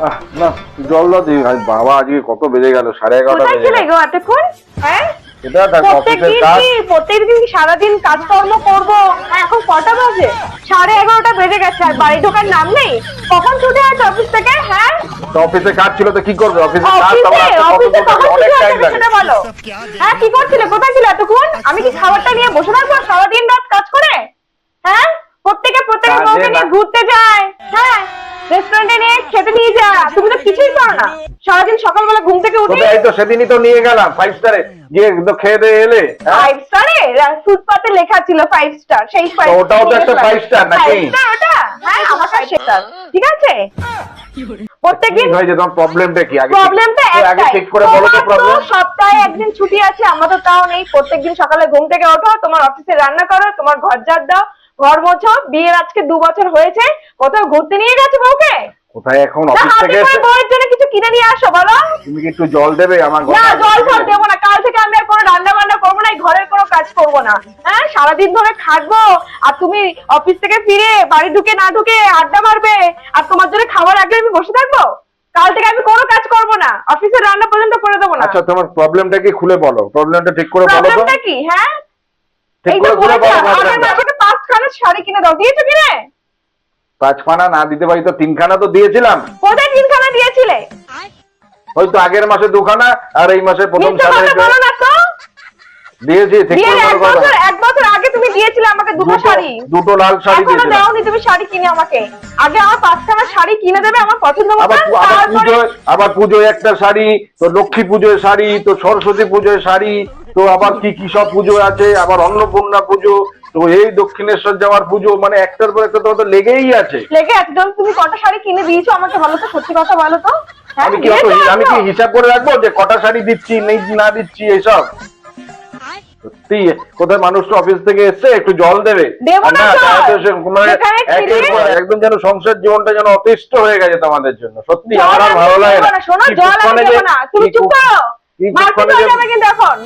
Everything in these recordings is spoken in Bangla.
না জল দাও দি বাবা, আজকে কত বেজে গেল, 11:30 বেজে গেল গো এতক্ষণ। হ্যাঁ এটা অফিসের কাজ, প্রত্যেকদিন সারাদিন কাজকর্ম করবো, এখন কটা বাজে? 11:30 বেজে গেছে, আর বাড়ি ঢোকার নাম নেই। কখন ছুটি আছে অফিস থেকে? হ্যাঁ অফিসে কাজ ছিল তো কি করবে, অফিসে কাজ অনেক টাইম লাগে। বলো হ্যাঁ কি করছিলে, কোথায় ছিলে এতক্ষণ? আমি কি খাবারটা নিয়ে বসে থাকবো সারাদিন রাত কাজ করে? হ্যাঁ প্রত্যেকে বউকে নিয়ে ঘুরতে যায়, হ্যাঁ রেস্টুরেন্টে নিয়ে খেতে নিয়ে যা, তুমি তো কিছুই করো না। সারাদিন সকালবেলা ঘুম থেকে উঠে এই তো সেদিনই তো নিয়ে গেলাম 5 স্টারে, গিয়ে তো খেয়ে দিয়ে এলে। 5 স্টারে ফুটপাতে লেখা ছিল 5 স্টার, সেই 5 ওটাও তো একটা 5 স্টার নাকি? ওটা হ্যাঁ আমার কাছে ঠিক আছে। প্রত্যেকদিন হয়ে যেত, প্রবলেমটা কি আগে? প্রবলেমটা আগে ঠিক করে বলো তো প্রবলেম। সপ্তাহে একদিন ছুটি আছে, আমাদের তাও নেই। প্রত্যেকদিন সকালে ঘুম থেকে ওঠো, তোমার অফিসে রান্না করো, তোমার ঘর ঝাড় দাও, ঘর মোছো। বিয়ের আজকে 2 বছর হয়েছে, কোথাও ঘুরতে নিয়ে গেছে বউকে? কোথায় এখন অফিস থেকে এসে বউয়ের জন্য কিছু কিনে নিয়ে আসো বলো। তুমি কি একটু জল দেবে আমার ঘরে? না জল ফল দেবো না, কাল থেকে আমি আর কোনো রান্না বান্না করবো না, এই ঘরের কোনো কাজ করবো না। হ্যাঁ সারাদিন ধরে খাটবো, আর তুমি অফিস থেকে ফিরে বাড়ি ঢুকে না ঢুকে আড্ডা মারবে, আর তোমার জন্য খাবার আগে আমি বসে থাকবো? কাল থেকে আমি কোনো কাজ করবো না, অফিসের রান্না পর্যন্ত করে দেবো না। আচ্ছা তোমার প্রবলেমটা কি খুলে বলো, প্রবলেমটা ঠিক করে বলো তো। প্রবলেমটা কি? হ্যাঁ ঠিক এই তো করে বলো। আগের মাসে 5 খানা শাড়ি কিনে দাও, দিয়েছো কিনে? 5 খানা না দিতে পারি তো 3 খানা তো দিয়েছিলাম। কোথায় 3 খানা দিয়েছিলে? হয়তো আগের মাসে 2 খানা, আর এই মাসে প্রথম শাড়ি বলো না তো। দিয়েছি, ঠিক করে বলো। এক বছর আগে তুমি দিয়েছিলে আমাকে দুটো শাড়ি, দুটো লাল শাড়ি এখনো দিয়েছিলাম। দাওনি তুমি শাড়ি কিনে আমাকে। আগে আমার 5 খানা শাড়ি কিনে দেবে আমার পছন্দ মতো, আবার পুজোয় একটা শাড়ি, তো লক্ষ্মী পুজোয় শাড়ি, তো সরস্বতী পুজোয় শাড়ি, তো আবার কি সব পুজো আছে, আবার অন্নপূর্ণা পুজো, তো এই দক্ষিণেশ্বর যাওয়ার পুজো, মানে একটার পর একটা তো লেগেই আছে। লেগে আছে। তুমি কটা শাড়ি কিনে দিয়েছো আমাকে বলো তো, সত্যি কথা বলো তো। আমি কি হিসাব করে রাখবো যে কটা শাড়ি দিচ্ছি না দিচ্ছি এইসব? সত্যি কোথায় মানুষ তো অফিস থেকে এসছে, একটু জল দেবে না, একদম যেন সংসার জীবনটা যেন অতিষ্ঠ হয়ে গেছে তোমাদের জন্য। সত্যি আমার আর ভালো লাগে না। শোনো জল আমি দেব না, তুমি চুপ করো। মারপিট হয়ে যাবে কিন্তু এখন।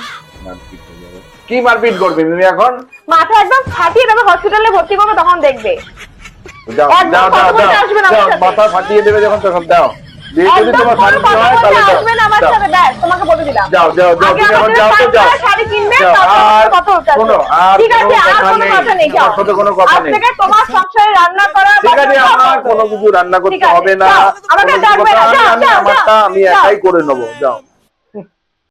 কি মারপিট করবে তুমি এখন? মাথা একদম ফাটিয়ে দেবে, হসপিটালে ভর্তি করবে, তখন দেখবে। যাও যাও যাও যাও, মাথা ফাটিয়ে দেবে যখন তখন দাও। যদি তোমার শাড়ি হয় তাহলে আসবে না আমার সাথে, ব্যাস তোমাকে বলে দিলাম। যাও যাও যাও, তুমি এখন যাও তো যাও। শাড়ি কিনবে, আর কত শোনো, আর ঠিক আছে, আর কোনো কথা নেই, যাও। আমার সাথে কোনো কথা নেই। আজ থেকে তোমার সংসারে রান্না করা, ঠিক আছে, আমার কোনো কিছু রান্না করতে হবে না। আমাকে ডাকবে না, আমারটা আমি একাই করে নেবো, যাও।